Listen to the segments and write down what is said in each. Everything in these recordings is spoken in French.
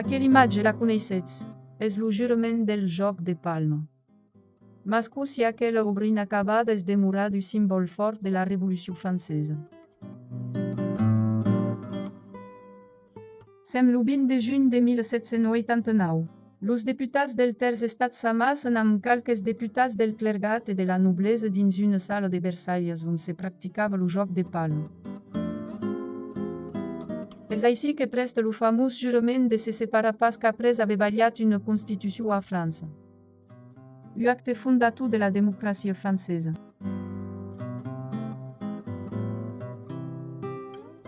Aquella imatge la coneixets, és lo jurament del joc de palma. Mascou si aquella obra inacabada és demorada du símbol fort de la Revolució francesa. Sem lo 20 de juny de 1789, los deputats del Terç Estat s'amassen amb calques deputats del clergat i de la noblesa dins una sala de Versalles on se practicava lo joc de palma. És així que presta lo famós jurament de se separar pas qu'après haver ballat una constitució a França. L'acte fondateur de la démocratie française.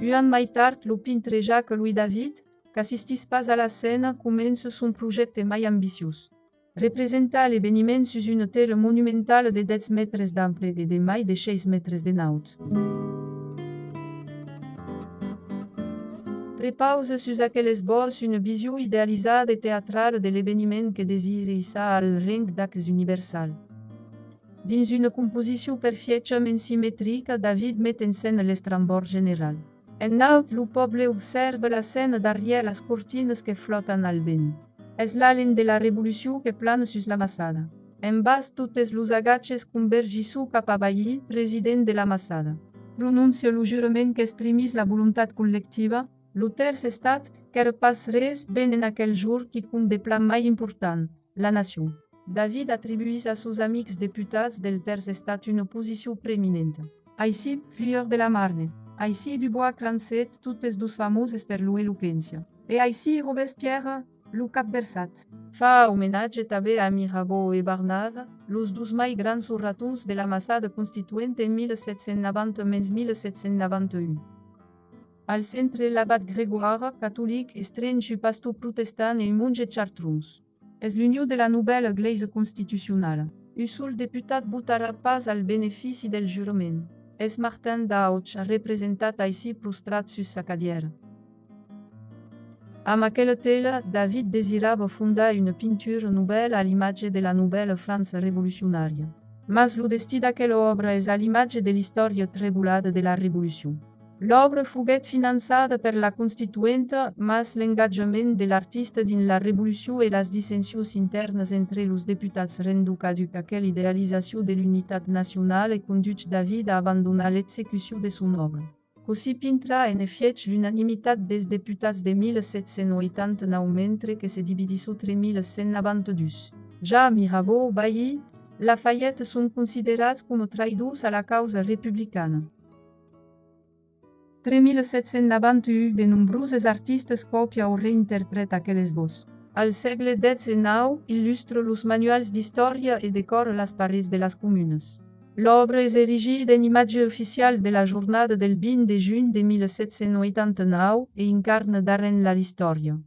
Un an mai tard, lo pintre Jacques-Louis David, qu'assistís pas a la scène, comença son projecte mai ambiciós. Representar l'événement sus une terre monumentale de 10 metres d'ample et de mai de 6 metres de naut. Prepause sus aquell esbós une visió idealitzada et teatrale de l'événement que desire hissar al rang d'acte universal. Dins une composició perfectament simètrica, David met en scène l'estrambord general. En naut, lo poble observe la scène darrere les cortines que flotten al vent. És l'alent de la revolució que plana sus la massada. En bas totes los agatges convergissou cap a Bailly, president de la massada. Pronuncia lo jurament que exprimís la voluntat col·lectiva, lo Terç Estat, qu'era pas res ben en aquell jour qui com de plan mai important, la nació. David atribuís a sos amics deputats del Terç Estat una posició preeminent. Així, Prieur de la Marne. Així Dubois-Crancet, totes dos famoses per lo eloquència. E així Robespierre, lo capversat. Fa homenatge també a Mirabeau e Barnave, los dos mai grans orators de la massada constituent en 1790-1791. Al centre l'abat Grégoire, catholique, estrange pastor protestant et monge chartreuse. És l'unió de la nouvelle Église constitucional. Un sol deputat votarà pas al benefici del jurament. És Martin d'Auch, representat així prostrat sus sa cadira. Amb aquella tela, David desirava fundar una pintura nouvelle a l'imatge de la nouvelle France revolucionària. Mas lo destí d'aquella obra és a l'imatge de l'història tribulada de la revolució. L'obra foguet finançada per la Constituenta, mas l'engagement de l'artista dins la revolució i les dissensions internes entre los deputats rendu caduc aquella idealització de l'unitat nacional i conduch David a abandonar l'execució de son obra. Così pintra en effièch l'unanimitat des deputats de 1789 mentre que se dividís entre 1192. Ja Mirabeau, Bailly, Lafayette són considerats com traïdors a la causa republicana. Entre 1791, de nombroses artistes copien o reinterpreten aquell esbós. Al segle XIX, il·lustra los manuals d'història i decora les parets de les comunes. L'obra és erigida en imatge oficial de la jornada del 20 de juny de 1789 i encarna darrere la història.